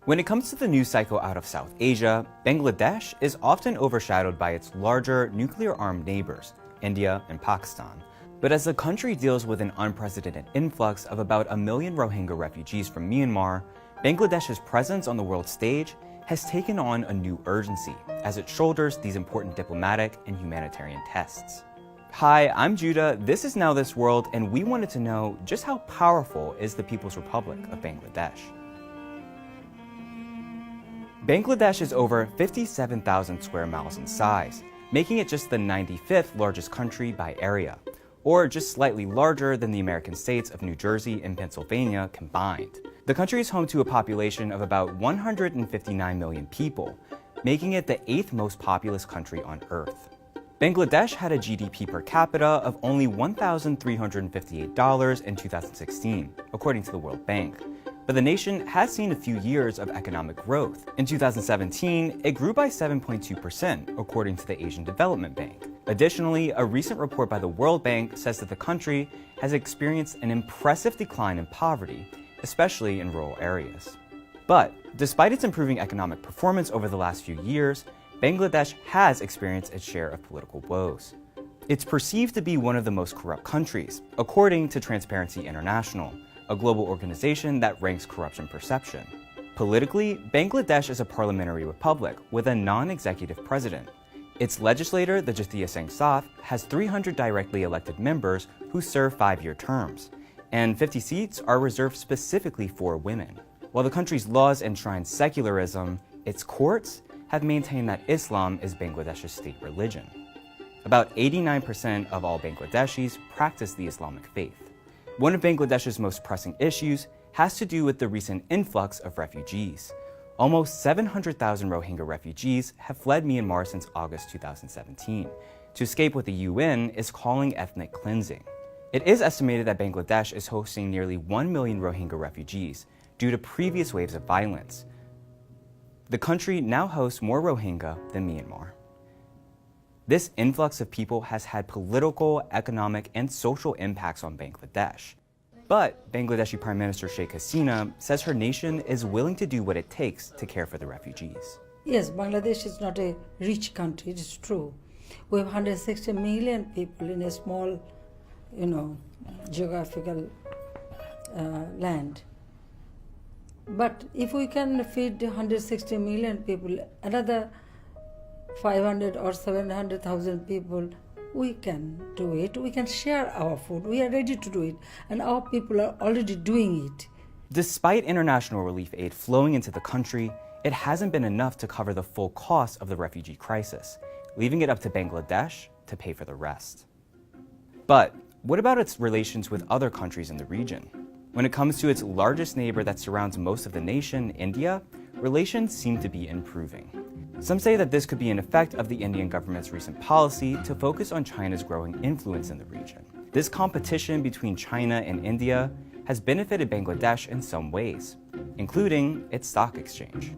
When it comes to the news cycle out of South Asia, Bangladesh is often overshadowed by its larger nuclear-armed neighbors, India and Pakistan. But as the country deals with an unprecedented influx of about 1 million Rohingya refugees from Myanmar, Bangladesh's presence on the world stage has taken on a new urgency as it shoulders these important diplomatic and humanitarian tests. Hi, I'm Judah, this is Now This World, and we wanted to know just how powerful is the People's Republic of Bangladesh? Bangladesh is over 57,000 square miles in size, making it just the 95th largest country by area, or just slightly larger than the American states of New Jersey and Pennsylvania combined. The country is home to a population of about 159 million people, making it the 8th most populous country on Earth. Bangladesh had a GDP per capita of only $1,358 in 2016, according to the World Bank. But the nation has seen a few years of economic growth. In 2017, it grew by 7.2%, according to the Asian Development Bank. Additionally, a recent report by the World Bank says that the country has experienced an impressive decline in poverty, especially in rural areas. But despite its improving economic performance over the last few years, Bangladesh has experienced its share of political woes. It's perceived to be one of the most corrupt countries, according to Transparency International, a global organization that ranks corruption perception. Politically, Bangladesh is a parliamentary republic with a non-executive president. Its legislator, the Jatiya Sangsad, has 300 directly elected members who serve 5-year terms, and 50 seats are reserved specifically for women. While the country's laws enshrine secularism, its courts have maintained that Islam is Bangladesh's state religion. About 89% of all Bangladeshis practice the Islamic faith. One of Bangladesh's most pressing issues has to do with the recent influx of refugees. Almost 700,000 Rohingya refugees have fled Myanmar since August 2017 to escape what the UN is calling ethnic cleansing. It is estimated that Bangladesh is hosting nearly 1 million Rohingya refugees due to previous waves of violence. The country now hosts more Rohingya than Myanmar. This influx of people has had political, economic, and social impacts on Bangladesh. But Bangladeshi Prime Minister Sheikh Hasina says her nation is willing to do what it takes to care for the refugees. Yes, Bangladesh is not a rich country, it is true. We have 160 million people in a small, geographical land. But if we can feed 160 million people, another 500 or 700,000 people, we can do it. We can share our food. We are ready to do it. And our people are already doing it. Despite international relief aid flowing into the country, it hasn't been enough to cover the full cost of the refugee crisis, leaving it up to Bangladesh to pay for the rest. But what about its relations with other countries in the region? When it comes to its largest neighbor that surrounds most of the nation, India, relations seem to be improving. Some say that this could be an effect of the Indian government's recent policy to focus on China's growing influence in the region. This competition between China and India has benefited Bangladesh in some ways, including its stock exchange.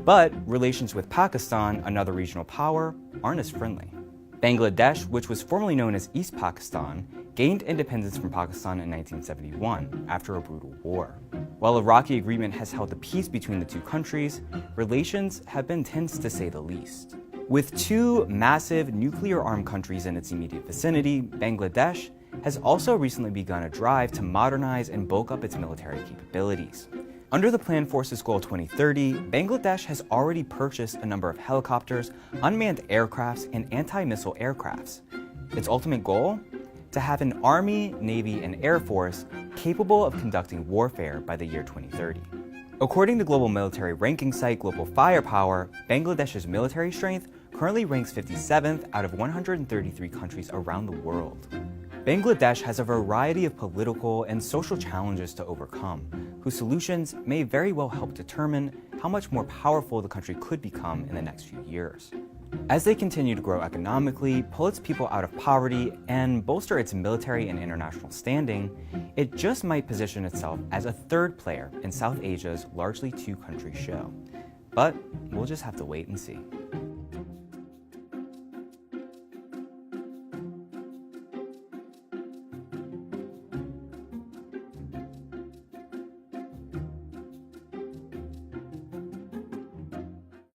But relations with Pakistan, another regional power, aren't as friendly. Bangladesh, which was formerly known as East Pakistan, gained independence from Pakistan in 1971 after a brutal war. While a rocky agreement has held the peace between the two countries, relations have been tense to say the least. With two massive nuclear-armed countries in its immediate vicinity, Bangladesh has also recently begun a drive to modernize and bulk up its military capabilities. Under the Planned Forces Goal 2030, Bangladesh has already purchased a number of helicopters, unmanned aircrafts, and anti-missile aircrafts. Its ultimate goal? To have an army, navy, and air force capable of conducting warfare by the year 2030. According to global military ranking site Global Firepower, Bangladesh's military strength currently ranks 57th out of 133 countries around the world. Bangladesh has a variety of political and social challenges to overcome, whose solutions may very well help determine how much more powerful the country could become in the next few years. As they continue to grow economically, pull its people out of poverty, and bolster its military and international standing, it just might position itself as a third player in South Asia's largely two-country show. But we'll just have to wait and see.